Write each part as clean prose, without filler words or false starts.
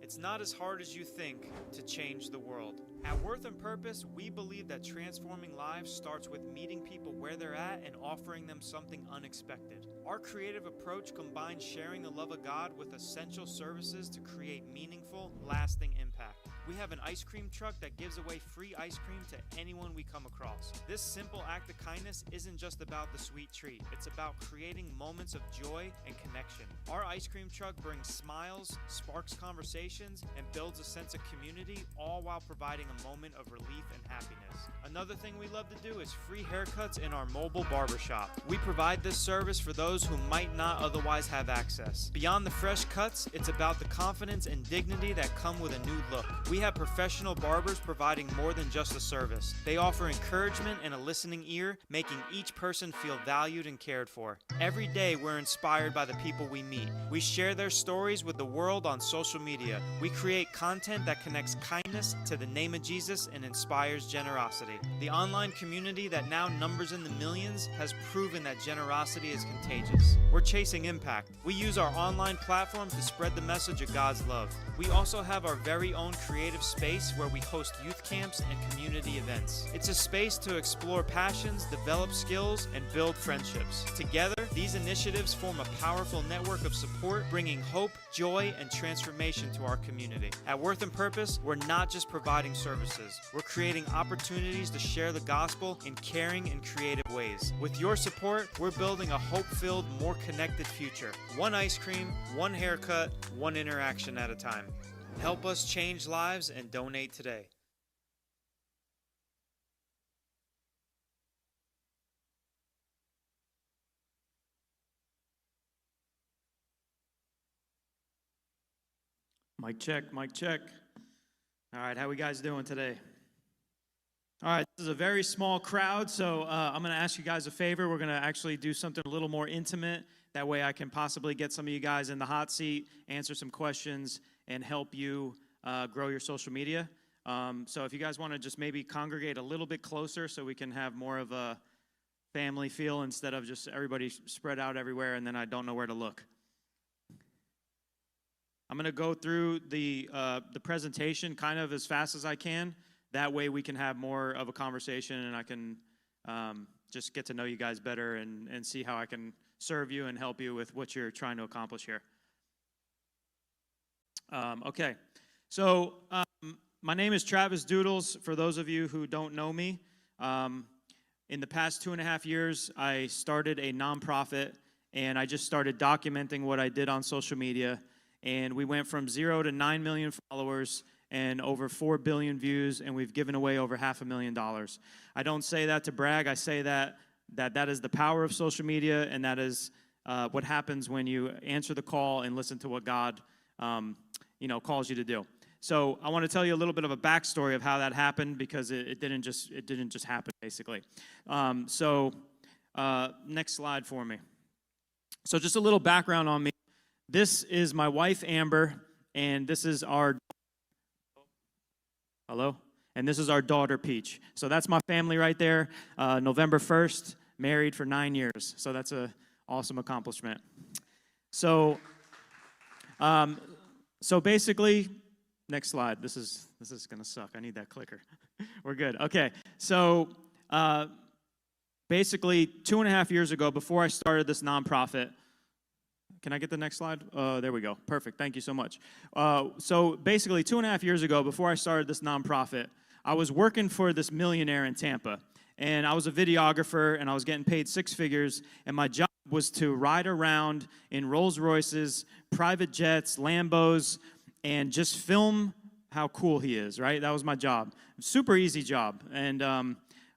It's not as hard as you think to change the world. At Worth and Purpose, we believe that transforming lives starts with meeting people where they're at and offering them something unexpected. Our creative approach combines sharing the love of God with essential services to create meaningful, lasting impact. We have an ice cream truck that gives away free ice cream to anyone we come across. This simple act of kindness isn't just about the sweet treat. It's about creating moments of joy and connection. Our ice cream truck brings smiles, sparks conversations, and builds a sense of community, all while providing a moment of relief and happiness. Another thing we love to do is free haircuts in our mobile barbershop. We provide this service for those who might not otherwise have access. Beyond the fresh cuts, it's about the confidence and dignity that come with a new look. We have professional barbers providing more than just a service. They offer encouragement and a listening ear, making each person feel valued and cared for. Every day, we're inspired by the people we meet. We share their stories with the world on social media. We create content that connects kindness to the name of Jesus and inspires generosity. The online community that now numbers in the millions has proven that generosity is contagious. We're chasing impact. We use our online platform to spread the message of God's love. We also have our very own creative space where we host youth camps and community events. It's a space to explore passions, develop skills, and build friendships. Together, these initiatives form a powerful network of support, bringing hope, joy, and transformation to our community. At Worth and Purpose, we're not just providing services. We're creating opportunities to share the gospel in caring and creative ways. With your support, we're building a hope-filled, more connected future. One ice cream, one haircut, one interaction at a time. Help us change lives and donate today. Mic check, mic check. All right, how we guys doing today? All right, this is a very small crowd, so I'm going to ask you guys a favor. We're going to actually do something a little more intimate. That way I can possibly get some of you guys in the hot seat, answer some questions, and help you grow your social media. So if you guys want to just maybe congregate a little bit closer so we can have more of a family feel instead of just everybody spread out everywhere and then I don't know where to look. I'm going to go through the presentation kind of as fast as I can. That way we can have more of a conversation and I can just get to know you guys better and see how I can serve you and help you with what you're trying to accomplish here. Okay, so my name is Travis Doodles. For those of you who don't know me, in the past 2.5 years, I started a nonprofit and I just started documenting what I did on social media. And we went from 0 to 9 million followers and over 4 billion views, and we've given away over $500,000. I don't say that to brag. I say that is the power of social media, and that is what happens when you answer the call and listen to what God, calls you to do. So I want to tell you a little bit of a backstory of how that happened because it didn't just happen basically. Next slide for me. So just a little background on me. This is my wife, Amber, and this is our And this is our daughter, Peach. So that's my family right there. November 1st, married for 9 years. So that's an awesome accomplishment. So basically, next slide. This is going to suck. I need that clicker. We're good. Okay. So basically, 2.5 years ago, before I started this nonprofit, can I get the next slide? There we go. Perfect. Thank you so much. So basically, 2.5 years ago, before I started this nonprofit, I was working for this millionaire in Tampa. And I was a videographer, and I was getting paid 6 figures. And my job was to ride around in Rolls Royces, private jets, Lambos, and just film how cool he is, right? That was my job. Super easy job. And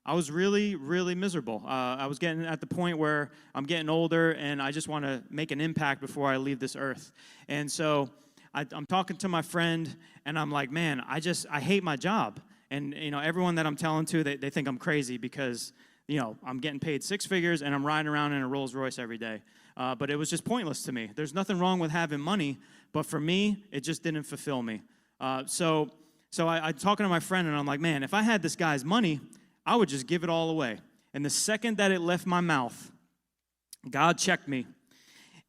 I was really, really miserable. I was getting at the point where I'm getting older and I just want to make an impact before I leave this earth. And so I'm talking to my friend and I'm like, man, I hate my job. And, everyone that I'm telling to, they think I'm crazy because, I'm getting paid 6 figures and I'm riding around in a Rolls Royce every day. But it was just pointless to me. There's nothing wrong with having money, but for me, it just didn't fulfill me. So I'm talking to my friend and I'm like, man, if I had this guy's money, I would just give it all away. And the second that it left my mouth, God checked me.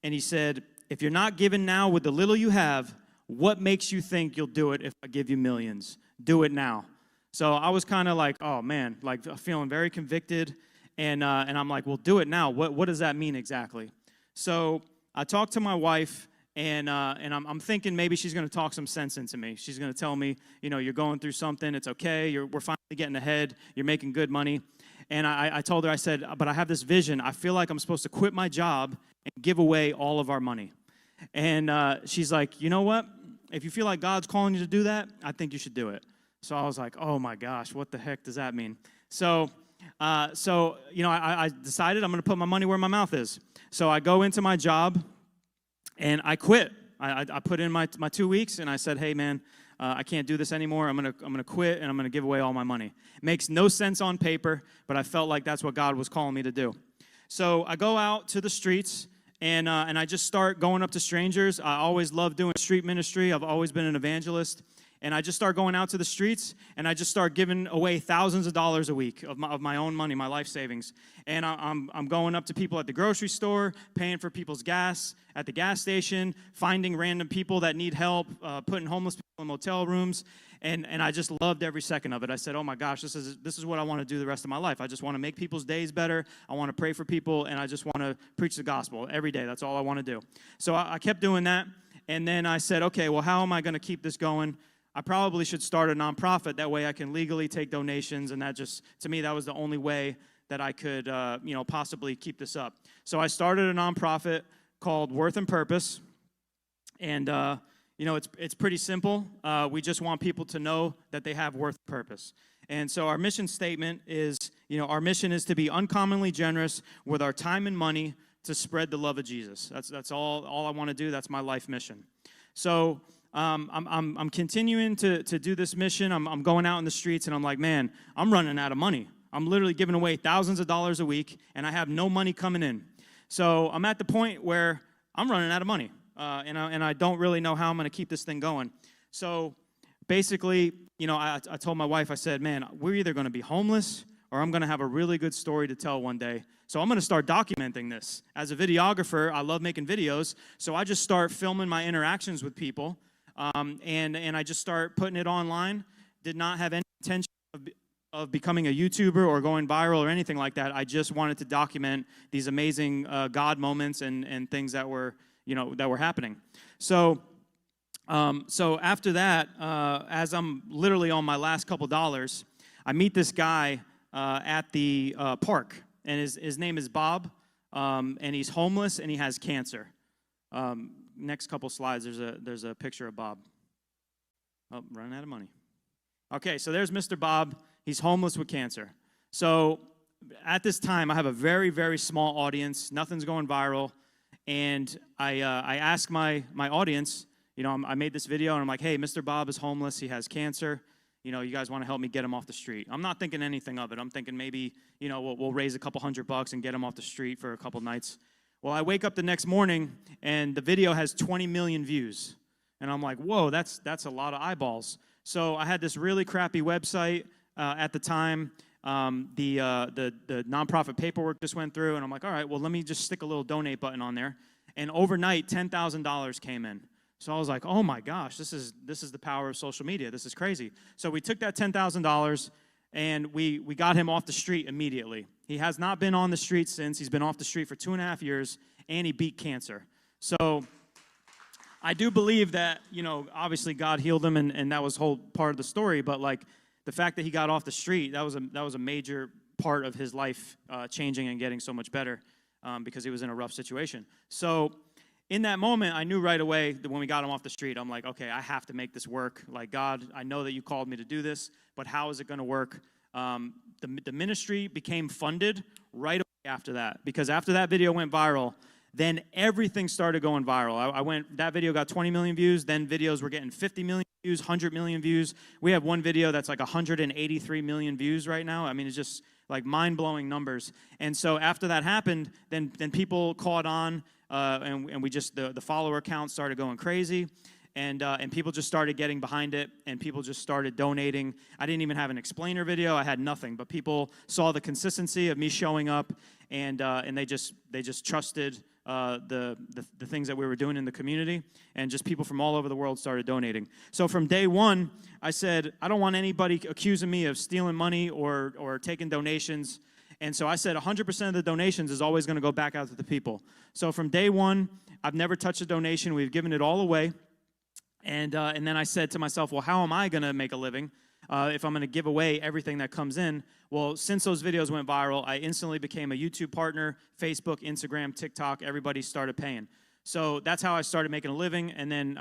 And he said, if you're not giving now with the little you have, what makes you think you'll do it if I give you millions? Do it now. So I was kind of like, oh man, like feeling very convicted, and I'm like, well, do it now. What does that mean exactly? So I talked to my wife, and I'm thinking maybe she's going to talk some sense into me. She's going to tell me, you're going through something. It's okay. We're finally getting ahead. You're making good money. And I told her, I said, but I have this vision. I feel like I'm supposed to quit my job and give away all of our money. And she's like, you know what? If you feel like God's calling you to do that, I think you should do it. So I was like, oh my gosh, what the heck does that mean? So I decided I'm going to put my money where my mouth is. So I go into my job, and I quit. I put in my 2 weeks, and I said, hey, man, I can't do this anymore. I'm gonna quit, and I'm gonna give away all my money. It makes no sense on paper, but I felt like that's what God was calling me to do. So I go out to the streets, and I just start going up to strangers. I always loved doing street ministry. I've always been an evangelist. And I just start going out to the streets, and I just start giving away thousands of dollars a week of my own money, my life savings. And I'm going up to people at the grocery store, paying for people's gas at the gas station, finding random people that need help, putting homeless people in motel rooms. And I just loved every second of it. I said, oh my gosh, this is what I want to do the rest of my life. I just want to make people's days better. I want to pray for people, and I just want to preach the gospel every day. That's all I want to do. So I kept doing that. And then I said, okay, well, how am I going to keep this going? I probably should start a nonprofit. That way I can legally take donations, and to me, that was the only way that I could, possibly keep this up. So I started a nonprofit called Worth and Purpose, and, it's pretty simple. We just want people to know that they have worth and purpose. And so our mission statement is, our mission is to be uncommonly generous with our time and money to spread the love of Jesus. That's all I want to do. That's my life mission. So I'm continuing to do this mission. I'm going out in the streets, and I'm like, man, I'm running out of money. I'm literally giving away thousands of dollars a week, and I have no money coming in. So I'm at the point where I'm running out of money, and I don't really know how I'm going to keep this thing going. So basically, I told my wife, I said, man, we're either going to be homeless or I'm going to have a really good story to tell one day. So I'm going to start documenting this. As a videographer, I love making videos, so I just start filming my interactions with people. And I just start putting it online. Did not have any intention of becoming a YouTuber or going viral or anything like that. I just wanted to document these amazing God moments and things that were happening. So after that, as I'm literally on my last couple dollars, I meet this guy at the park, and his name is Bob, and he's homeless and he has cancer. Next couple slides, there's a picture of Bob. Oh, running out of money. Okay, so there's Mr. Bob. He's homeless with cancer. So at this time, I have a very, very small audience. Nothing's going viral. And I asked my audience, I made this video, and I'm like, hey, Mr. Bob is homeless. He has cancer. You guys want to help me get him off the street. I'm not thinking anything of it. I'm thinking maybe, we'll raise a couple $100 and get him off the street for a couple nights. Well, I wake up the next morning, and the video has 20 million views. And I'm like, whoa, that's a lot of eyeballs. So I had this really crappy website at the time. The nonprofit paperwork just went through, and I'm like, all right, well, let me just stick a little donate button on there. And overnight, $10,000 came in. So I was like, oh my gosh, this is the power of social media. This is crazy. So we took that $10,000, and we got him off the street immediately. He has not been on the street since. He's been off the street for 2.5 years, and he beat cancer. So I do believe that, obviously God healed him, and that was whole part of the story. But the fact that he got off the street, that was a major part of his life changing and getting so much better because he was in a rough situation. So in that moment, I knew right away that when we got him off the street, I'm like, okay, I have to make this work. Like, God, I know that you called me to do this, but how is it going to work? The ministry became funded right away after that, because after that video went viral, then everything started going viral. That video got 20 million views, then videos were getting 50 million views, 100 million views. We have one video that's like 183 million views right now. I mean, it's just like mind-blowing numbers. And so after that happened, then people caught on, and we just, the follower count started going crazy. And people just started getting behind it, and people just started donating. I didn't even have an explainer video. I had nothing, but people saw the consistency of me showing up, and they just trusted the things that we were doing in the community, and just people from all over the world started donating. So from day one, I said, I don't want anybody accusing me of stealing money or taking donations. And so I said 100% of the donations is always going to go back out to the people. So from day one, I've never touched a donation. We've given it all away. And then I said to myself, well, how am I going to make a living if I'm going to give away everything that comes in? Well, since those videos went viral, I instantly became a YouTube partner. Facebook, Instagram, TikTok, everybody started paying. So that's how I started making a living. And then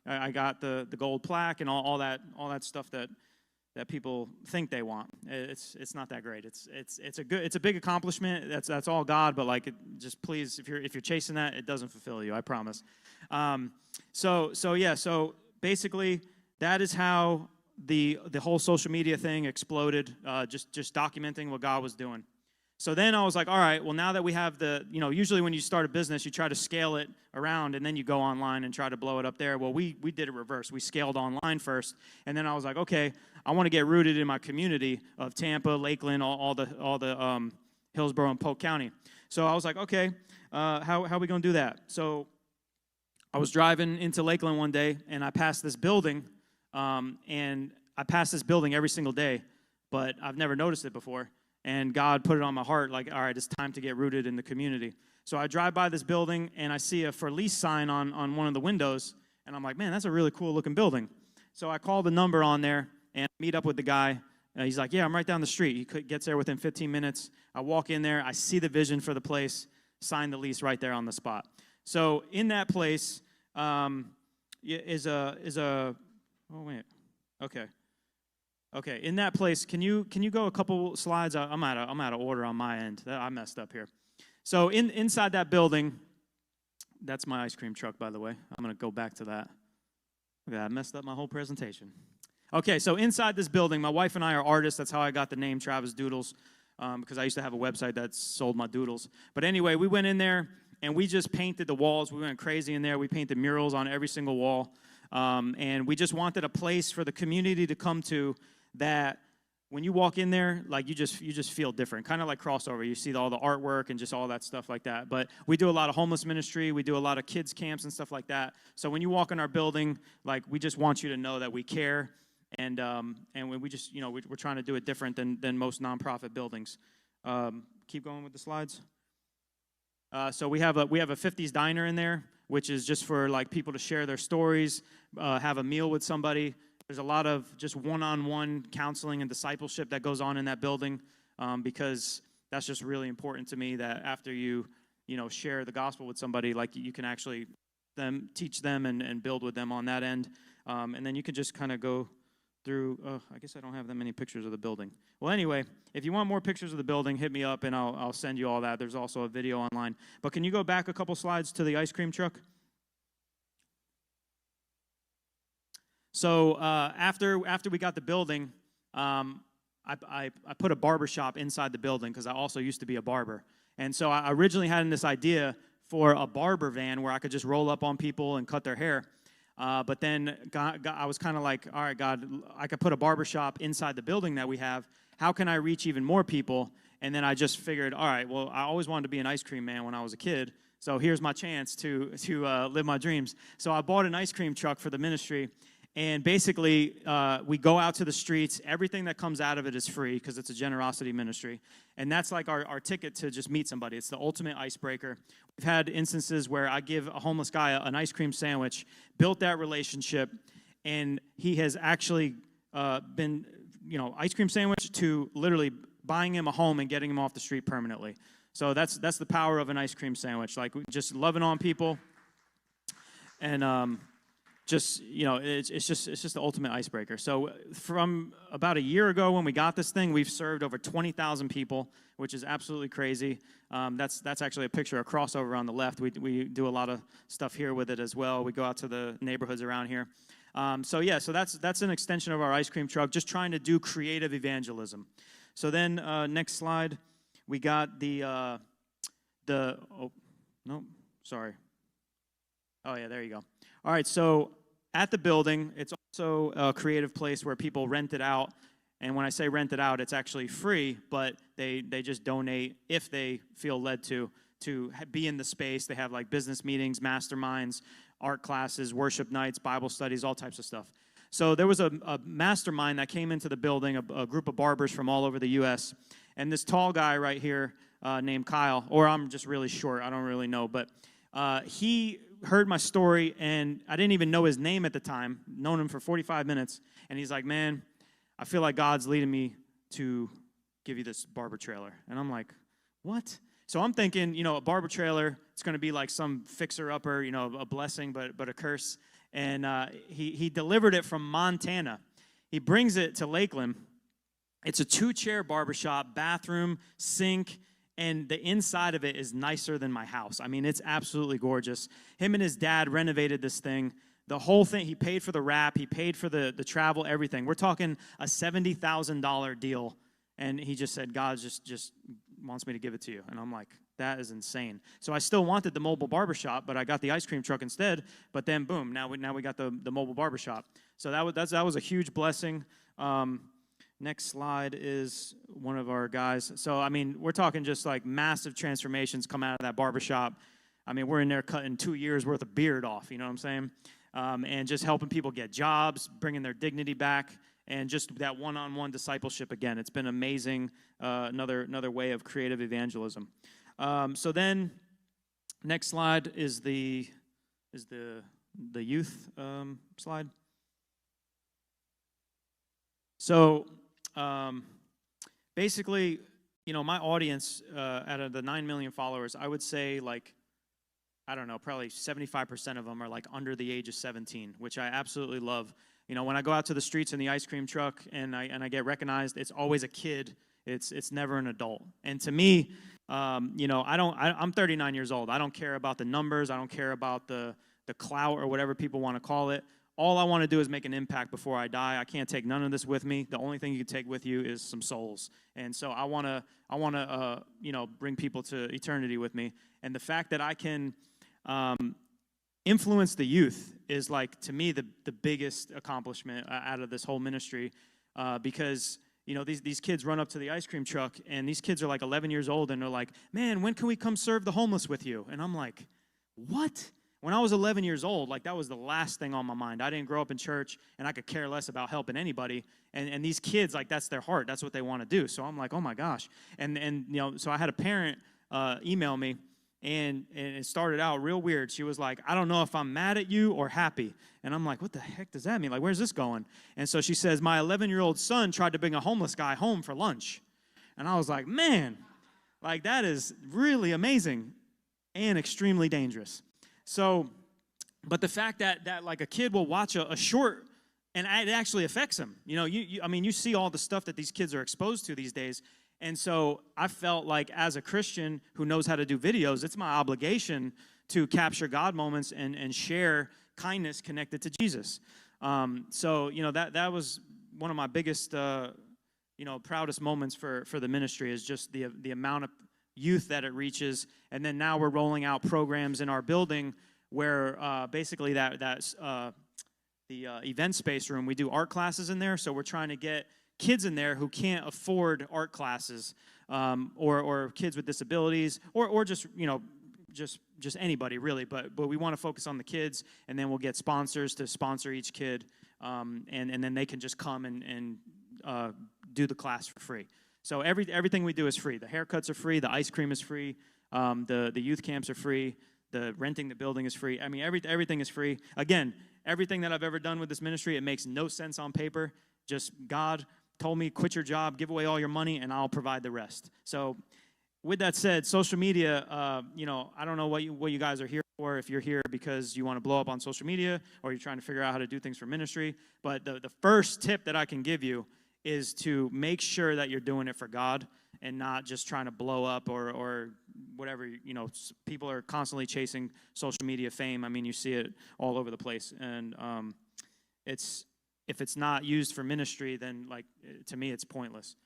I got the gold plaque and all that stuff that people think they want. It's not that great. It's a big accomplishment. That's all God. But like, just please, if you're chasing that, it doesn't fulfill you. I promise. So basically, that is how the whole social media thing exploded. Just documenting what God was doing. So then I was like, all right, well, now that we have usually when you start a business, you try to scale it around, and then you go online and try to blow it up there. Well, we did it reverse. We scaled online first, and then I was like, okay, I want to get rooted in my community of Tampa, Lakeland, all the Hillsborough and Polk County. So I was like, okay, how are we going to do that? So I was driving into Lakeland one day, and I passed this building, and I pass this building every single day, but I've never noticed it before. And God put it on my heart, like, all right, it's time to get rooted in the community. So I drive by this building, and I see a for lease sign on one of the windows, and I'm like, man, that's a really cool-looking building. So I call the number on there and meet up with the guy. He's like, yeah, I'm right down the street. He gets there within 15 minutes. I walk in there. I see the vision for the place, sign the lease right there on the spot. So in that place is a oh, wait, okay. Okay, in that place, can you go a couple slides? I'm out of order on my end. I messed up here. So inside that building, that's my ice cream truck, by the way. I'm going to go back to that. Okay, I messed up my whole presentation. Okay, so inside this building, my wife and I are artists. That's how I got the name Travis Doodles, because I used to have a website that sold my doodles. But anyway, we went in there, and we just painted the walls. We went crazy in there. We painted murals on every single wall. And we just wanted a place for the community to come to that when you walk in there, like you just feel different, kind of like Crossover. You see all the artwork and just all that stuff like that. But we do a lot of homeless ministry. We do a lot of kids camps and stuff like that. So when you walk in our building, like we just want you to know that we care, and when we just we're trying to do it different than most nonprofit buildings. Keep going with the slides. So we have a 50s diner in there, which is just for like people to share their stories, have a meal with somebody. There's a lot of just one-on-one counseling and discipleship that goes on in that building, because that's just really important to me, that after you share the gospel with somebody, like you can actually teach them and build with them on that end. And then you can just kind of go through, I guess I don't have that many pictures of the building. Well, anyway, if you want more pictures of the building, hit me up and I'll send you all that. There's also a video online. But can you go back a couple slides to the ice cream truck? So after we got the building, I put a barber shop inside the building because I also used to be a barber. And so I originally had this idea for a barber van where I could just roll up on people and cut their hair. But then I was kind of like, all right, God, I could put a barber shop inside the building that we have. How can I reach even more people? And then I just figured, all right, well, I always wanted to be an ice cream man when I was a kid. So here's my chance to live my dreams. So I bought an ice cream truck for the ministry. And basically, we go out to the streets. Everything that comes out of it is free because it's a generosity ministry. And that's like our ticket to just meet somebody. It's the ultimate icebreaker. We've had instances where I give a homeless guy an ice cream sandwich, built that relationship, and he has actually been, ice cream sandwich to literally buying him a home and getting him off the street permanently. So that's the power of an ice cream sandwich, like just loving on people. And it's just the ultimate icebreaker. So from about a year ago when we got this thing, we've served over 20,000 people, which is absolutely crazy. That's actually a picture of Crossover on the left. We do a lot of stuff here with it as well. We go out to the neighborhoods around here. So that's an extension of our ice cream truck, just trying to do creative evangelism. So then next slide, we got oh, no, sorry. Oh, yeah, there you go. All right, so at the building, it's also a creative place where people rent it out. And when I say rent it out, it's actually free, but they just donate if they feel led to be in the space. They have like business meetings, masterminds, art classes, worship nights, Bible studies, all types of stuff. So there was a mastermind that came into the building, a group of barbers from all over the U.S., and this tall guy right here named Kyle, or I'm just really short, I don't really know, but he heard my story, and I didn't even know his name at the time, known him for 45 minutes, and he's like, man, I feel like God's leading me to give you this barber trailer. And I'm like, what? So I'm thinking, a barber trailer, it's going to be like some fixer-upper, a blessing, but a curse. And he delivered it from Montana. He brings it to Lakeland. It's a 2-chair barbershop, bathroom, sink, and the inside of it is nicer than my house. I mean, it's absolutely gorgeous. Him and his dad renovated this thing. The whole thing, he paid for the wrap, he paid for the travel, everything. We're talking a $70,000 deal. And he just said, God just wants me to give it to you. And I'm like, that is insane. So I still wanted the mobile barbershop, but I got the ice cream truck instead. But then, boom, now we got the mobile barbershop. So that was a huge blessing. Next slide is one of our guys. So, I mean, we're talking just like massive transformations come out of that barbershop. I mean, we're in there cutting 2 years' worth of beard off, you know what I'm saying? And just helping people get jobs, bringing their dignity back, and just that one-on-one discipleship again. It's been amazing, another way of creative evangelism. So then, next slide is the youth slide. So basically, my audience, out of the 9 million followers, I would say I don't know, probably 75% of them are like under the age of 17, which I absolutely love. When I go out to the streets in the ice cream truck and I get recognized, it's always a kid. It's never an adult. And to me, I'm 39 years old. I don't care about the numbers. I don't care about the clout or whatever people want to call it. All I want to do is make an impact before I die. I can't take none of this with me. The only thing you can take with you is some souls. And so I want to bring people to eternity with me. And the fact that I can influence the youth is, to me, the biggest accomplishment out of this whole ministry, because these kids run up to the ice cream truck, and these kids are like 11 years old, and they're like, man, when can we come serve the homeless with you? And I'm like, what? When I was 11 years old, that was the last thing on my mind. I didn't grow up in church, and I could care less about helping anybody. And these kids, that's their heart. That's what they want to do. So I'm like, oh my gosh. And so I had a parent email me, and it started out real weird. She was like, I don't know if I'm mad at you or happy. And I'm like, what the heck does that mean? Where's this going? And so she says, my 11-year-old son tried to bring a homeless guy home for lunch. And I was like, man, that is really amazing and extremely dangerous. So, but the fact that a kid will watch a short, and it actually affects him. You see all the stuff that these kids are exposed to these days. And so I felt like, as a Christian who knows how to do videos, it's my obligation to capture God moments and share kindness connected to Jesus. So that was one of my biggest proudest moments for the ministry, is just the amount of youth that it reaches. And then now we're rolling out programs in our building where basically the event space room, we do art classes in there. So we're trying to get kids in there who can't afford art classes, or kids with disabilities, or just anybody really. But we want to focus on the kids, and then we'll get sponsors to sponsor each kid, and then they can just come and do the class for free. So everything we do is free. The haircuts are free. The ice cream is free. The youth camps are free. The renting the building is free. I mean, everything is free. Again, everything that I've ever done with this ministry, it makes no sense on paper. Just God told me, quit your job, give away all your money, and I'll provide the rest. So with that said, social media, I don't know what you guys are here for, if you're here because you want to blow up on social media or you're trying to figure out how to do things for ministry. But the first tip that I can give you is to make sure that you're doing it for God and not just trying to blow up or whatever. People are constantly chasing social media fame. I mean, you see it all over the place. And if it's not used for ministry, then to me, it's pointless.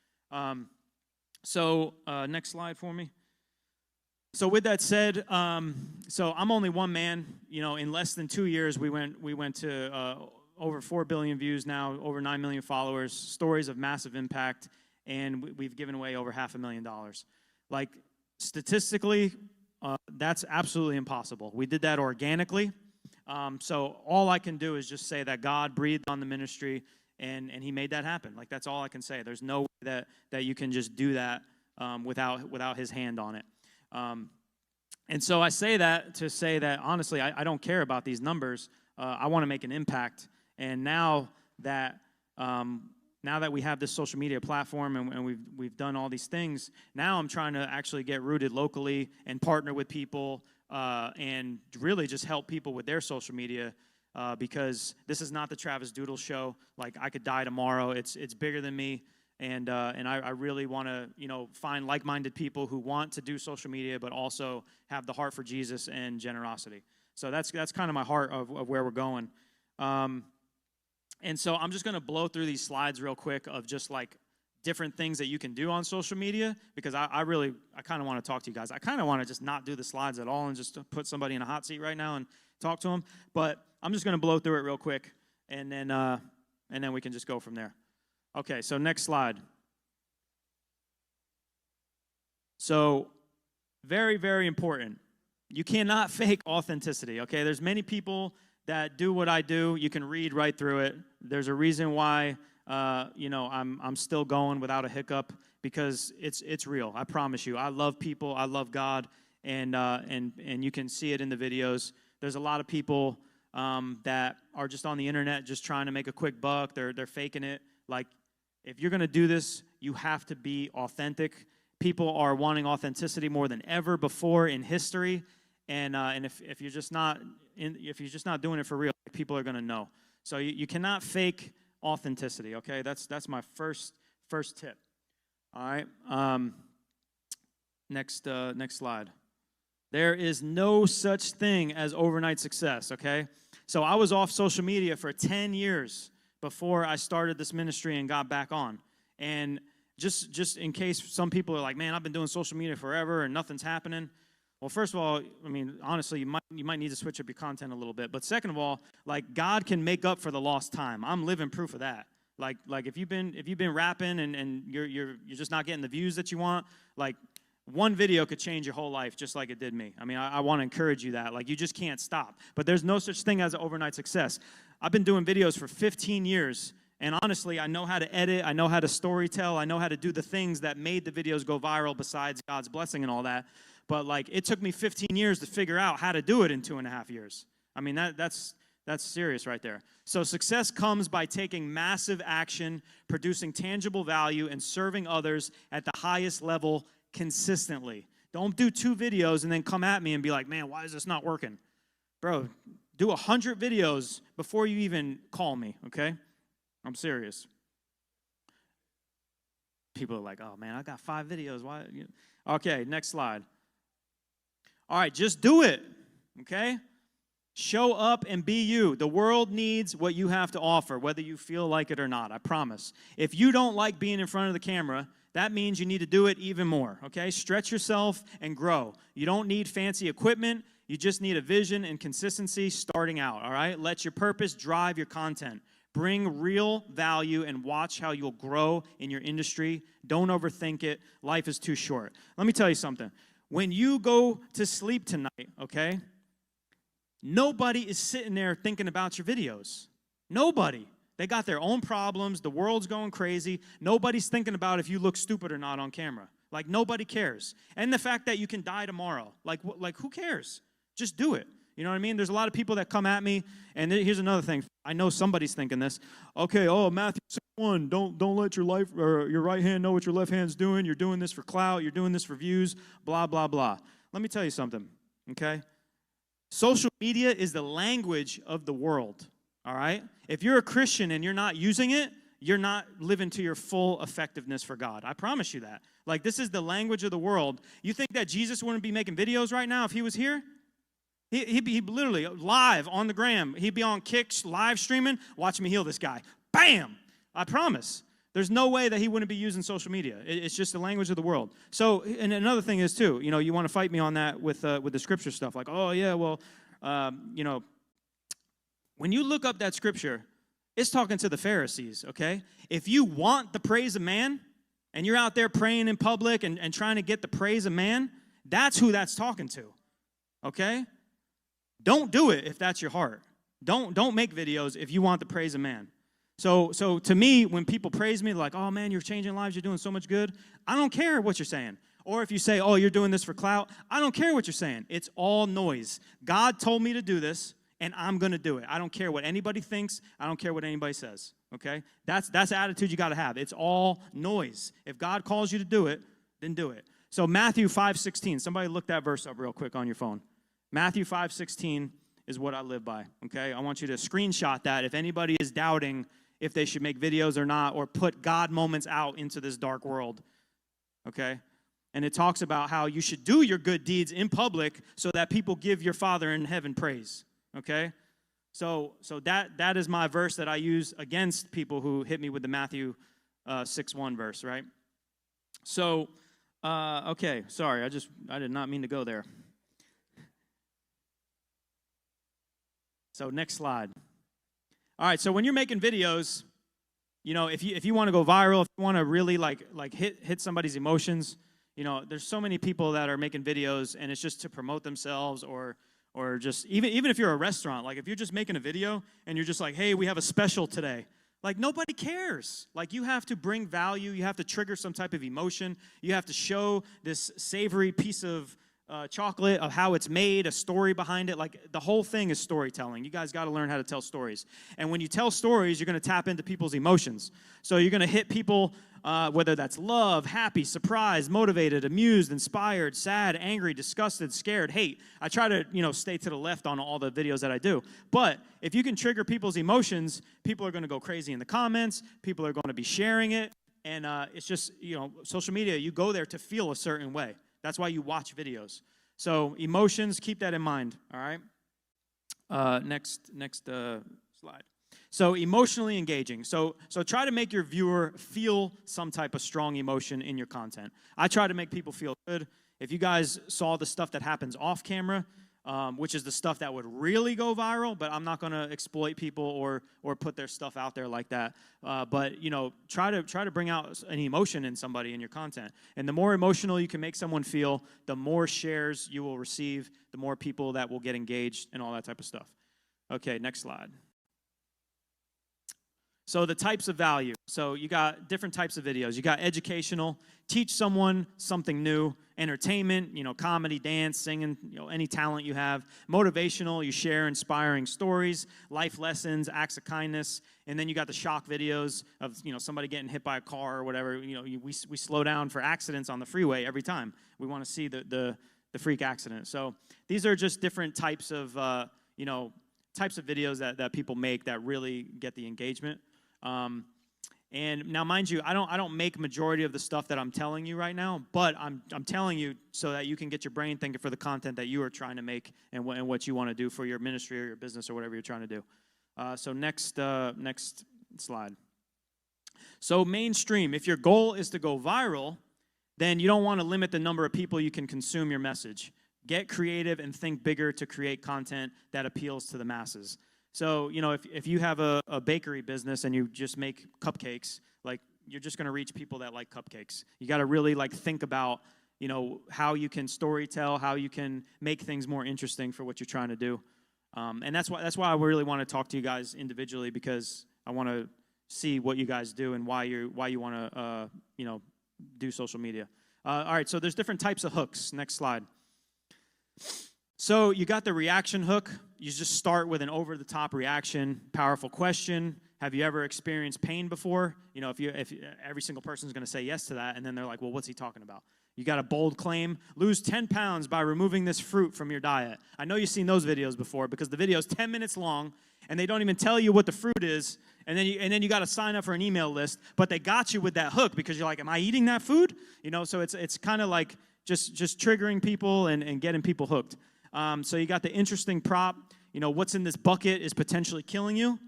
So next slide for me. So with that said, so I'm only one man. In less than 2 years, we went to over 4 billion views now, over 9 million followers, stories of massive impact, and we've given away over $500,000. Statistically, That's absolutely impossible. We did that organically. So all I can do is just say that God breathed on the ministry, and he made that happen. Like, that's all I can say. There's no way that you can just do that without his hand on it. And so I say that to say that, honestly, I don't care about these numbers. I want to make an impact. And now that we have this social media platform and we've done all these things, now I'm trying to actually get rooted locally and partner with people and really just help people with their social media because this is not the Travis Doodles show. Like, I could die tomorrow. It's bigger than me. And I really want to, find like-minded people who want to do social media but also have the heart for Jesus and generosity. So that's kind of my heart of where we're going. And so I'm just going to blow through these slides real quick of just like different things that you can do on social media because I kind of want to talk to you guys. I kind of want to just not do the slides at all and just put somebody in a hot seat right now and talk to them. But I'm just going to blow through it real quick, and then we can just go from there. Okay, so next slide. So very, very important. You cannot fake authenticity, okay? There's many people that do what I do. You can read right through it. There's a reason why, I'm still going without a hiccup because it's real. I promise you. I love people. I love God, and you can see it in the videos. There's a lot of people that are just on the internet just trying to make a quick buck. They're faking it. Like, if you're going to do this, you have to be authentic. People are wanting authenticity more than ever before in history, and if you're just not doing it for real, people are going to know. So you cannot fake authenticity. Okay, that's my first tip. All right. Next slide. There is no such thing as overnight success. Okay, so I was off social media for 10 years before I started this ministry and got back on. And just in case some people are like, man, I've been doing social media forever and nothing's happening. Well, first of all, I mean, honestly, you might need to switch up your content a little bit. But second of all, like, God can make up for the lost time. I'm living proof of that. Like if you've been rapping and you're just not getting the views that you want, like, one video could change your whole life just like it did me. I mean, I want to encourage you that. Like, you just can't stop. But there's no such thing as an overnight success. I've been doing videos for 15 years, and honestly, I know how to edit. I know how to storytell. I know how to do the things that made the videos go viral besides God's blessing and all that. But, like, it took me 15 years to figure out how to do it in 2.5 years. I mean, that's serious right there. So success comes by taking massive action, producing tangible value, and serving others at the highest level consistently. Don't do 2 videos and then come at me and be like, man, why is this not working? Bro, do 100 videos before you even call me, okay? I'm serious. People are like, oh, man, I got 5 videos. Why? Okay, next slide. All right, just do it, okay? Show up and be you. The world needs what you have to offer, whether you feel like it or not, I promise. If you don't like being in front of the camera, that means you need to do it even more, okay? Stretch yourself and grow. You don't need fancy equipment. You just need a vision and consistency starting out, all right? Let your purpose drive your content. Bring real value and watch how you'll grow in your industry. Don't overthink it. Life is too short. Let me tell you something. When you go to sleep tonight, okay, nobody is sitting there thinking about your videos. Nobody. They got their own problems. The world's going crazy. Nobody's thinking about if you look stupid or not on camera. Like, nobody cares. And the fact that you can die tomorrow. Like who cares? Just do it. You know what I mean? There's a lot of people that come at me, and here's another thing. I know somebody's thinking this. Okay, Matthew 6:1, don't let your right hand know what your left hand's doing. You're doing this for clout. You're doing this for views, blah, blah, blah. Let me tell you something, okay? Social media is the language of the world, all right? If you're a Christian and you're not using it, you're not living to your full effectiveness for God. I promise you that. Like, this is the language of the world. You think that Jesus wouldn't be making videos right now if he was here? He'd be literally live on the gram. He'd be on Kicks, live streaming. Watch me heal this guy. Bam! I promise. There's no way that he wouldn't be using social media. It's just the language of the world. So, and another thing is, too, you want to fight me on that with the scripture stuff. Like, oh, yeah, well, when you look up that scripture, it's talking to the Pharisees, okay? If you want the praise of man, and you're out there praying in public and trying to get the praise of man, That's who that's talking to, okay? Don't do it if that's your heart. Don't make videos if you want the praise of man. So to me, when people praise me, like, oh, man, you're changing lives, you're doing so much good, I don't care what you're saying. Or if you say, oh, you're doing this for clout, I don't care what you're saying. It's all noise. God told me to do this, and I'm going to do it. I don't care what anybody thinks. I don't care what anybody says, okay? That's the attitude you got to have. It's all noise. If God calls you to do it, then do it. So Matthew 5:16. Somebody look that verse up real quick on your phone. Matthew 5:16 is what I live by, okay? I want you to screenshot that if anybody is doubting if they should make videos or not, or put God moments out into this dark world, okay? And it talks about how you should do your good deeds in public so that people give your Father in heaven praise, okay? So that is my verse that I use against people who hit me with the Matthew 6:1 verse, right? So, okay, sorry, I did not mean to go there. So next slide. All right, so when you're making videos, you know, if you want to go viral, if you want to really like hit somebody's emotions, you know, there's so many people that are making videos and it's just to promote themselves or just even if you're a restaurant, like if you're just making a video and you're just like, hey, we have a special today. Like nobody cares. Like you have to bring value, you have to trigger some type of emotion, you have to show this savory piece of chocolate, of how it's made, a story behind it. Like the whole thing is storytelling. You guys got to learn how to tell stories. And when you tell stories, you're going to tap into people's emotions. So you're going to hit people, whether that's love, happy, surprised, motivated, amused, inspired, sad, angry, disgusted, scared, hate. I try to, stay to the left on all the videos that I do. But if you can trigger people's emotions, people are going to go crazy in the comments. People are going to be sharing it. And it's just, social media, you go there to feel a certain way. That's why you watch videos. So emotions, keep that in mind, all right? Next slide. So emotionally engaging. So try to make your viewer feel some type of strong emotion in your content. I try to make people feel good. If you guys saw the stuff that happens off camera, which is the stuff that would really go viral, but I'm not going to exploit people or put their stuff out there like that. But try to bring out an emotion in somebody in your content. And the more emotional you can make someone feel, the more shares you will receive, the more people that will get engaged and all that type of stuff. Okay, next slide. So the types of value. So you got different types of videos. You got educational, teach someone something new, entertainment, comedy, dance, singing, any talent you have. Motivational, you share inspiring stories, life lessons, acts of kindness. And then you got the shock videos of, somebody getting hit by a car or whatever. We slow down for accidents on the freeway every time. We want to see the freak accident. So these are just different types of, types of videos that people make that really get the engagement. And now, mind you, I don't make majority of the stuff that I'm telling you right now, but I'm telling you so that you can get your brain thinking for the content that you are trying to make and what you want to do for your ministry or your business or whatever you're trying to do. So next slide. So mainstream. If your goal is to go viral, then you don't want to limit the number of people you can consume your message. Get creative and think bigger to create content that appeals to the masses. So, if you have a bakery business and you just make cupcakes, like, you're just going to reach people that like cupcakes. You got to really, think about, how you can storytell, how you can make things more interesting for what you're trying to do. And that's why I really want to talk to you guys individually, because I want to see what you guys do and why you want to, do social media. All right, so there's different types of hooks. Next slide. So you got the reaction hook. You just start with an over-the-top reaction, powerful question. Have you ever experienced pain before? If every single person is going to say yes to that, and then they're like, well, what's he talking about? You got a bold claim. Lose 10 pounds by removing this fruit from your diet. I know you've seen those videos before because the video is 10 minutes long, and they don't even tell you what the fruit is, and then you got to sign up for an email list, but they got you with that hook because you're like, am I eating that food? So it's kind of like just triggering people and getting people hooked. So you got the interesting prop. What's in this bucket is potentially killing you.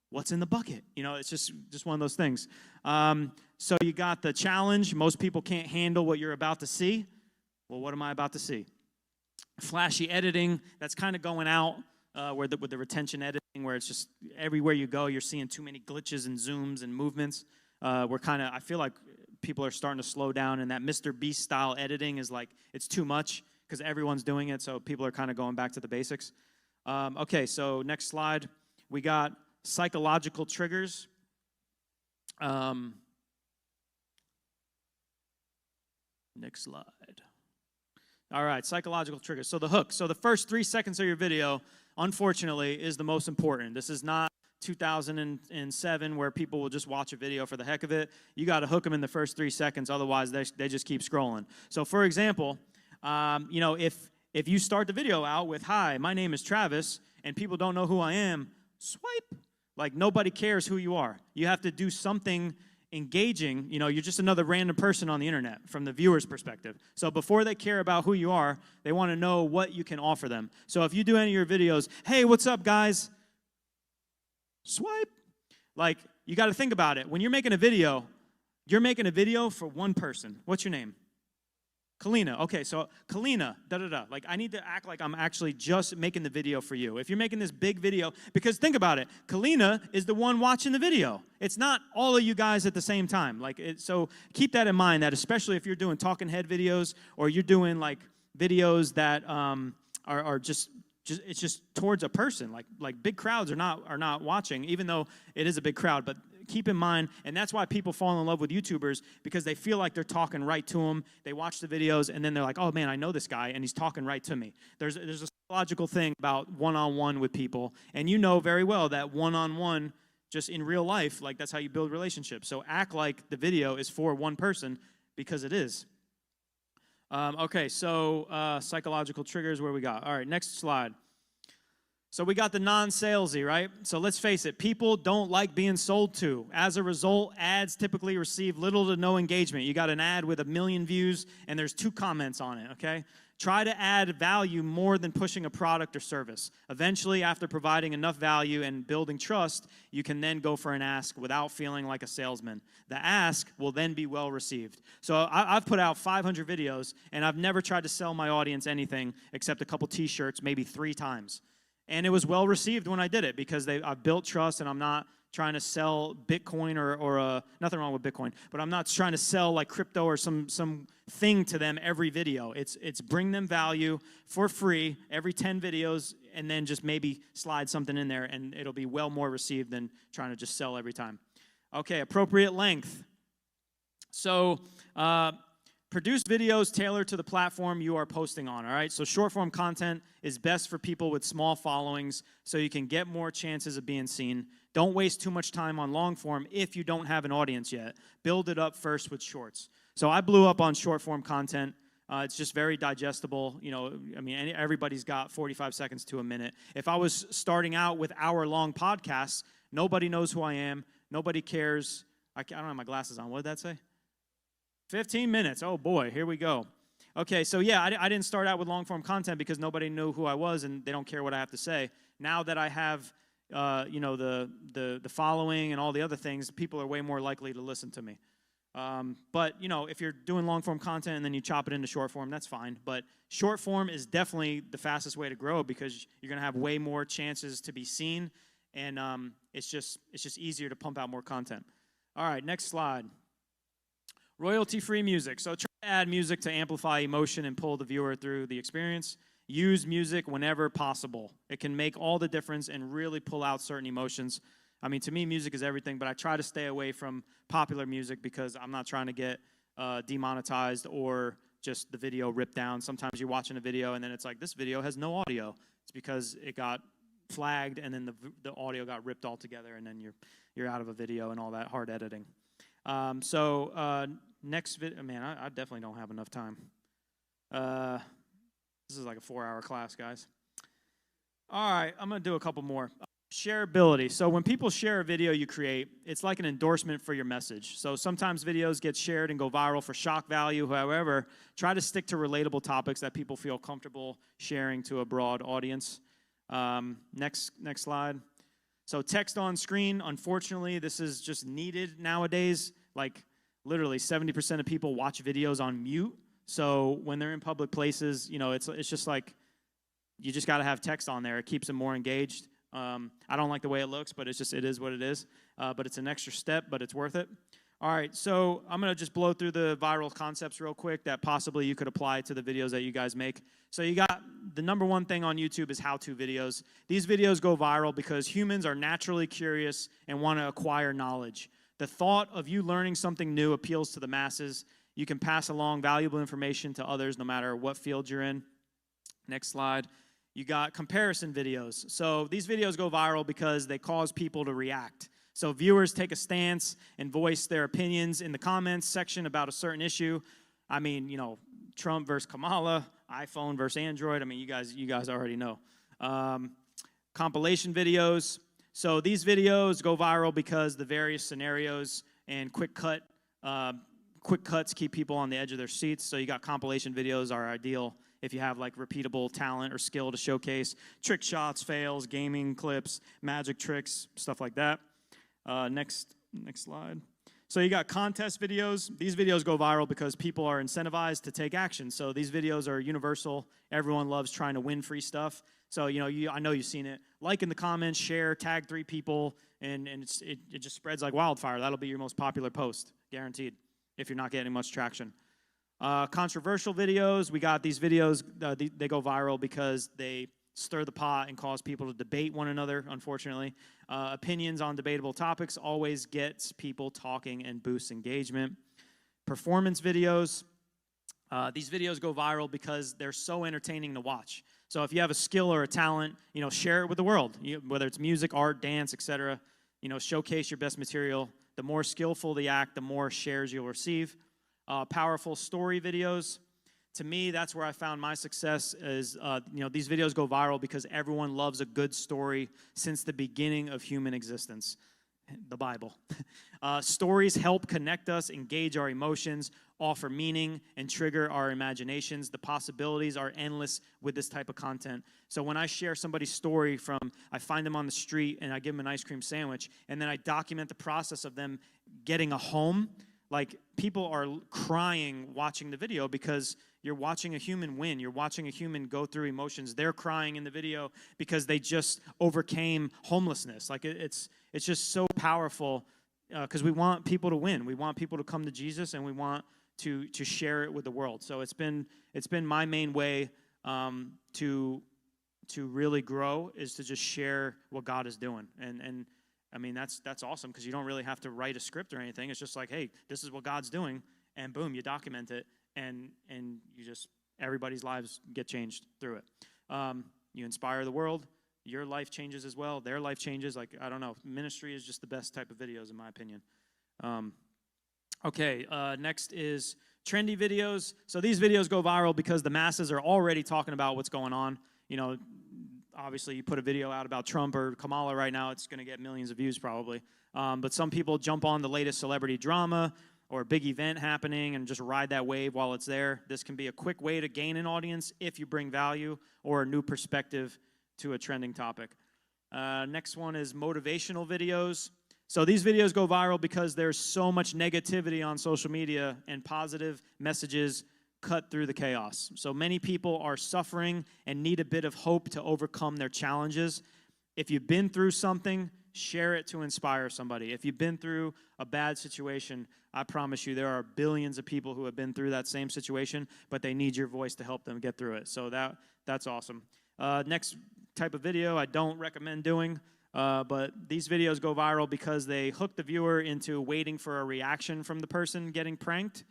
What's in the bucket? It's just one of those things. So you got the challenge. Most people can't handle what you're about to see. Well, what am I about to see? Flashy editing. That's kind of going out with the retention editing, where it's just everywhere you go, you're seeing too many glitches and zooms and movements. I feel like people are starting to slow down, and that Mr. Beast style editing is like, it's too much because everyone's doing it, so people are kind of going back to the basics. Okay, so next slide. We got psychological triggers. Next slide. All right, psychological triggers. So the hook. So the first 3 seconds of your video, unfortunately, is the most important. This is not 2007 where people will just watch a video for the heck of it. You got to hook them in the first 3 seconds, otherwise they just keep scrolling. So for example, you know, if you start the video out with, "Hi, my name is Travis," and people don't know who I am, swipe. Like, nobody cares who you are. You have to do something engaging. You know, you're just another random person on the internet from the viewer's perspective. So before they care about who you are, they want to know what you can offer them. So if you do any of your videos, "Hey, what's up, guys?" Swipe. Like, you got to think about it. When you're making a video, you're making a video for one person. What's your name? Kalina. Okay, so Kalina, da-da-da. Like, I need to act like I'm actually just making the video for you. If you're making this big video, because think about it, Kalina is the one watching the video. It's not all of you guys at the same time. Like, so keep that in mind, that especially if you're doing talking head videos or you're doing, like, videos that are just it's just towards a person. Like big crowds are not watching, even though it is a big crowd. But keep in mind, and that's why people fall in love with YouTubers, because they feel like they're talking right to them. They watch the videos, and then they're like, "Oh man, I know this guy, and he's talking right to me." There's a psychological thing about one-on-one with people, and you know very well that one-on-one, just in real life, like, that's how you build relationships. So act like the video is for one person, because it is. Okay, so psychological triggers, where we got? All right, next slide. So we got the non-salesy, right? So let's face it, people don't like being sold to. As a result, ads typically receive little to no engagement. You got an ad with 1 million views, and there's 2 comments on it, okay? Try to add value more than pushing a product or service. Eventually, after providing enough value and building trust, you can then go for an ask without feeling like a salesman. The ask will then be well received. So I've put out 500 videos, and I've never tried to sell my audience anything except a couple t-shirts, maybe 3 times. And it was well received when I did it, because I've built trust, and I'm not trying to sell Bitcoin or nothing wrong with Bitcoin, but I'm not trying to sell like crypto or some thing to them every video. It's bring them value for free every 10 videos, and then just maybe slide something in there, and it'll be well more received than trying to just sell every time. Okay, appropriate length. So produce videos tailored to the platform you are posting on, all right? So short-form content is best for people with small followings, so you can get more chances of being seen. Don't waste too much time on long-form if you don't have an audience yet. Build it up first with shorts. So I blew up on short-form content. It's just very digestible. You know, I mean, everybody's got 45 seconds to a minute. If I was starting out with hour-long podcasts, nobody knows who I am. Nobody cares. I don't have my glasses on. What did that say? 15 minutes. Oh, boy. Here we go. Okay, so yeah, I didn't start out with long-form content because nobody knew who I was, and they don't care what I have to say. Now that I have, you know, the following and all the other things, people are way more likely to listen to me. But, you know, if you're doing long-form content and then you chop it into short-form, that's fine. But short-form is definitely the fastest way to grow, because you're going to have way more chances to be seen, and it's just easier to pump out more content. All right, next slide. Royalty-free music. So try to add music to amplify emotion and pull the viewer through the experience. Use music whenever possible. It can make all the difference and really pull out certain emotions. I mean, to me, music is everything, but I try to stay away from popular music because I'm not trying to get demonetized or just the video ripped down. Sometimes you're watching a video and then it's like, this video has no audio. It's because it got flagged and then the audio got ripped all together, and then you're out of a video and all that hard editing. Next video, man, I definitely don't have enough time. This is like a 4-hour class, guys. All right, I'm going to do a couple more. Shareability. So when people share a video you create, it's like an endorsement for your message. So sometimes videos get shared and go viral for shock value. However, try to stick to relatable topics that people feel comfortable sharing to a broad audience. Next slide. So text on screen, unfortunately, this is just needed nowadays. Like, literally 70% of people watch videos on mute. So when they're in public places, you know, it's just like, you just got to have text on there. It keeps them more engaged. I don't like the way it looks, but it is what it is. But it's an extra step, but it's worth it. All right, so I'm going to just blow through the viral concepts real quick that possibly you could apply to the videos that you guys make. So you got the number one thing on YouTube is how-to videos. These videos go viral because humans are naturally curious and want to acquire knowledge. The thought of you learning something new appeals to the masses. You can pass along valuable information to others no matter what field you're in. Next slide. You got comparison videos. So these videos go viral because they cause people to react. So viewers take a stance and voice their opinions in the comments section about a certain issue. I mean, you know, Trump versus Kamala, iPhone versus Android. I mean, you guys already know. Compilation videos. So these videos go viral because the various scenarios and quick cuts keep people on the edge of their seats. So you got compilation videos are ideal if you have like repeatable talent or skill to showcase. Trick shots, fails, gaming clips, magic tricks, stuff like that. Next slide. So you got contest videos. These videos go viral because people are incentivized to take action. So these videos are universal. Everyone loves trying to win free stuff. So, you know, I know you've seen it. Like in the comments, share, tag 3 people, and it just spreads like wildfire. That'll be your most popular post, guaranteed, if you're not getting much traction. Controversial videos. We got these videos. They go viral because they stir the pot and cause people to debate one another, unfortunately. Opinions on debatable topics always gets people talking and boosts engagement. Performance videos. These videos go viral because they're so entertaining to watch. So if you have a skill or a talent, you know, share it with the world. Whether it's music, art, dance, etc. You know, showcase your best material. The more skillful the act, the more shares you'll receive. Powerful story videos. To me, that's where I found my success is, you know, these videos go viral because everyone loves a good story since the beginning of human existence, the Bible. Stories help connect us, engage our emotions, offer meaning, and trigger our imaginations. The possibilities are endless with this type of content. So when I share somebody's story from, I find them on the street and I give them an ice cream sandwich, and then I document the process of them getting a home, like people are crying watching the video because you're watching a human win. You're watching a human go through emotions. They're crying in the video because they just overcame homelessness. Like it's just so powerful because we want people to win. We want people to come to Jesus, and we want to share it with the world. So it's been my main way to really grow is to just share what God is doing. And I mean that's awesome because you don't really have to write a script or anything. It's just like, hey, this is what God's doing, and boom, you document it. And you just, everybody's lives get changed through it. You inspire the world. Your life changes as well. Their life changes. Like, I don't know. Ministry is just the best type of videos, in my opinion. Okay, next is trendy videos. So these videos go viral because the masses are already talking about what's going on. You know, obviously you put a video out about Trump or Kamala right now, it's going to get millions of views probably. But some people jump on the latest celebrity drama or a big event happening and just ride that wave while it's there. This can be a quick way to gain an audience if you bring value or a new perspective to a trending topic. Next one is motivational videos. So these videos go viral because there's so much negativity on social media and positive messages cut through the chaos. So many people are suffering and need a bit of hope to overcome their challenges. If you've been through something, share it to inspire somebody. If you've been through a bad situation, I promise you there are billions of people who have been through that same situation, but they need your voice to help them get through it. So that's awesome. Next type of video I don't recommend doing, but these videos go viral because they hook the viewer into waiting for a reaction from the person getting pranked.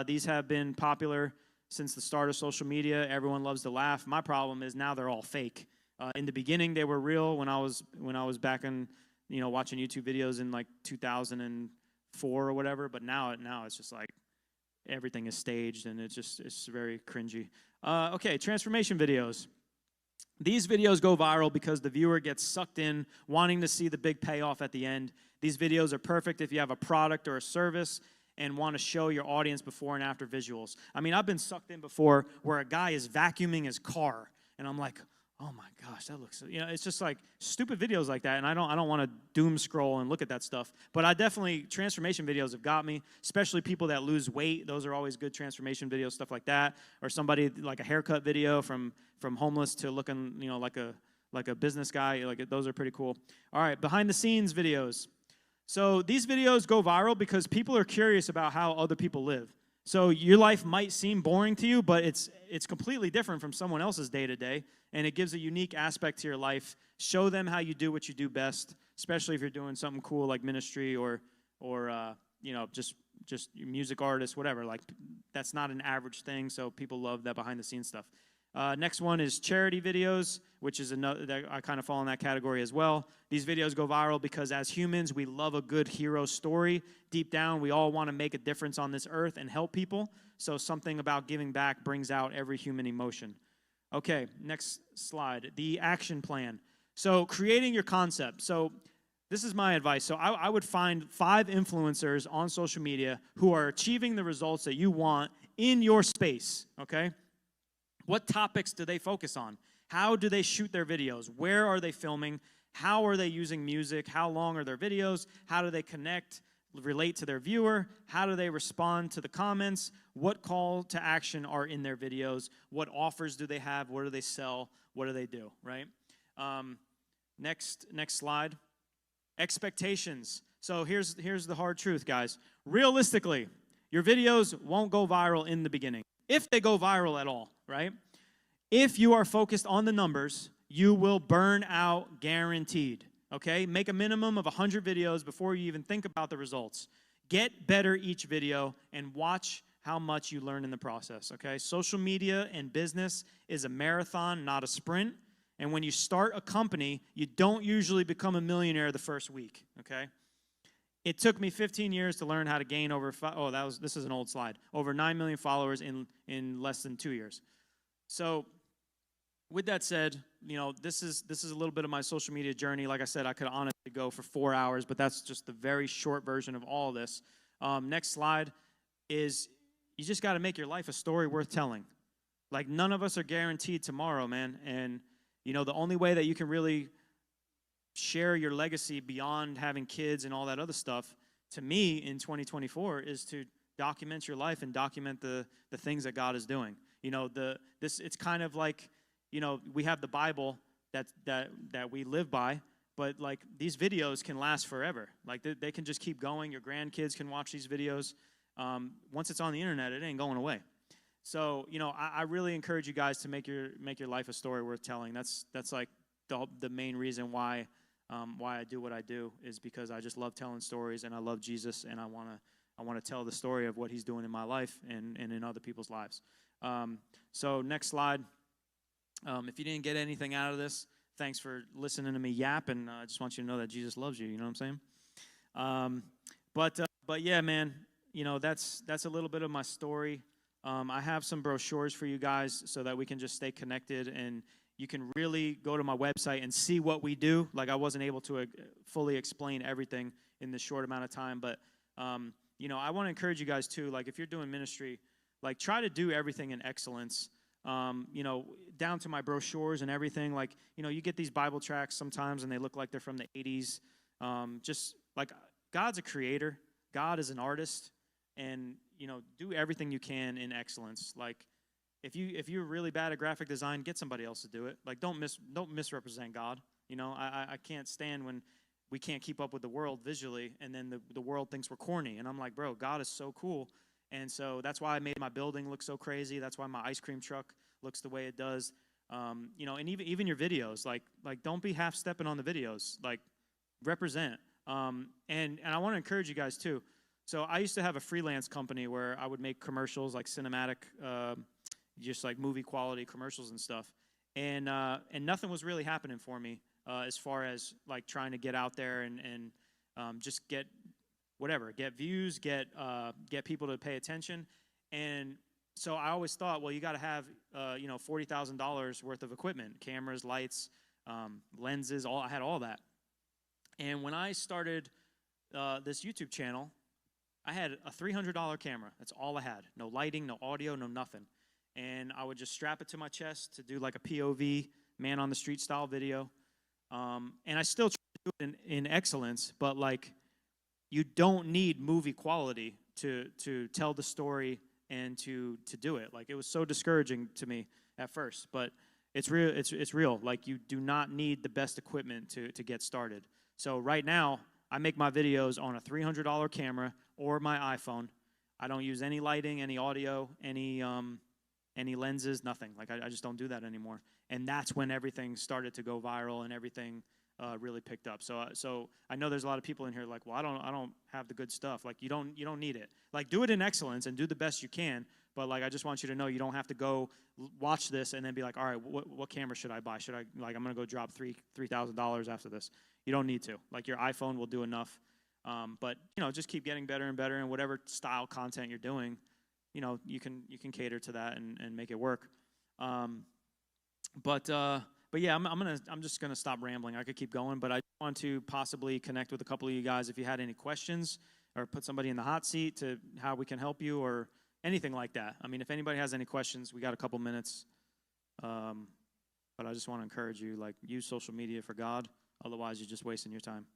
These have been popular since the start of social media. Everyone loves to laugh. My problem is now they're all fake. In the beginning, they were real when I was back in, you know, watching YouTube videos in like 2004 or whatever. But now it's just like everything is staged, and it's very cringy. Okay, transformation videos. These videos go viral because the viewer gets sucked in, wanting to see the big payoff at the end. These videos are perfect if you have a product or a service and want to show your audience before and after visuals. I mean, I've been sucked in before where a guy is vacuuming his car, and I'm like, oh my gosh, that looks so, you know, it's just like stupid videos like that, and I don't want to doom scroll and look at that stuff. But I definitely, transformation videos have got me, especially people that lose weight. Those are always good transformation videos, stuff like that. Or somebody like a haircut video from homeless to looking, you know, like a business guy. Like those are pretty cool. All right, behind the scenes videos. So these videos go viral because people are curious about how other people live. So your life might seem boring to you, but it's completely different from someone else's day to day, and it gives a unique aspect to your life. Show them how you do what you do best, especially if you're doing something cool like ministry or just music artist, whatever. Like, that's not an average thing, so people love that behind the scenes stuff. Next one is charity videos, which is another that I kind of fall in that category as well. These videos go viral because as humans, we love a good hero story. Deep down, we all want to make a difference on this earth and help people. So something about giving back brings out every human emotion. Okay, next slide. The action plan. So creating your concept. So this is my advice. So I would find 5 influencers on social media who are achieving the results that you want in your space, okay? What topics do they focus on? How do they shoot their videos? Where are they filming? How are they using music? How long are their videos? How do they connect, relate to their viewer? How do they respond to the comments? What call to action are in their videos? What offers do they have? What do they sell? What do they do, right? Next slide. Expectations. So here's the hard truth, guys. Realistically, your videos won't go viral in the beginning, if they go viral at all, right? If you are focused on the numbers, you will burn out guaranteed, okay? Make a minimum of 100 videos before you even think about the results. Get better each video and watch how much you learn in the process, okay? Social media and business is a marathon, not a sprint. And when you start a company, you don't usually become a millionaire the first week, okay? It took me 15 years to learn how to gain over, this is an old slide, over 9 million followers in less than 2 years. So with that said, this is a little bit of my social media journey. Like I said, I could honestly go for 4 hours, but that's just the very short version of all this. Next slide is you just got to make your life a story worth telling. Like, none of us are guaranteed tomorrow, man. And, the only way that you can really share your legacy beyond having kids and all that other stuff, to me, in 2024, is to document your life and document the things that God is doing. It's kind of like, we have the Bible that we live by, but like, these videos can last forever. Like, they can just keep going. Your grandkids can watch these videos. Once it's on the internet, it ain't going away. So, I really encourage you guys to make your life a story worth telling. That's like the main reason why I do what I do, is because I just love telling stories, and I love Jesus, and I want to tell the story of what he's doing in my life and in other people's lives. So next slide. If you didn't get anything out of this, thanks for listening to me yap, and I just want you to know that Jesus loves you. You know what I'm saying? But yeah, man, that's a little bit of my story. I have some brochures for you guys so that we can just stay connected, and you can really go to my website and see what we do. Like, I wasn't able to fully explain everything in this short amount of time, but I want to encourage you guys too. Like, if you're doing ministry, like, try to do everything in excellence. Down to my brochures and everything. Like, you get these Bible tracts sometimes, and they look like they're from the 80s. Just like, God's a creator, God is an artist, and do everything you can in excellence. Like, if you're really bad at graphic design, get somebody else to do it. Like, don't misrepresent God. I can't stand when we can't keep up with the world visually, and then the world thinks we're corny. And I'm like, bro, God is so cool. And so that's why I made my building look so crazy. That's why my ice cream truck looks the way it does. And even your videos, like don't be half stepping on the videos. Like, represent. And I want to encourage you guys too. So I used to have a freelance company where I would make commercials, like cinematic, just like movie quality commercials and stuff. And nothing was really happening for me as far as like trying to get out there and just get views, get people to pay attention. And so I always thought, well, you got to have $40,000 worth of equipment, cameras, lights, lenses. I had all that. And when I started this YouTube channel, I had a $300 camera. That's all I had. No lighting, no audio, no nothing. And I would just strap it to my chest to do like a POV, man on the street style video. And I still try to do it in excellence, but like, you don't need movie quality to tell the story and to do it. Like, it was so discouraging to me at first, but it's real. It's real. Like, you do not need the best equipment to get started. So right now, I make my videos on a $300 camera or my iPhone. I don't use any lighting, any audio, any lenses, nothing. Like I just don't do that anymore. And that's when everything started to go viral and everything really picked up. So I know there's a lot of people in here like, well, I don't have the good stuff. Like you don't need it. Like do it in excellence and do the best you can. But like I just want you to know you don't have to go watch this and then be like, all right, what camera should I buy? Should I like I'm gonna go drop $3,000 after this? You don't need to. Like your iPhone will do enough. But just keep getting better and better, and whatever style content you're doing, you can cater to that and make it work. But yeah, I'm just gonna stop rambling. I could keep going, but I want to possibly connect with a couple of you guys if you had any questions or put somebody in the hot seat to how we can help you or anything like that. I mean, if anybody has any questions, we got a couple minutes. But I just want to encourage you, like, use social media for God. Otherwise, you're just wasting your time.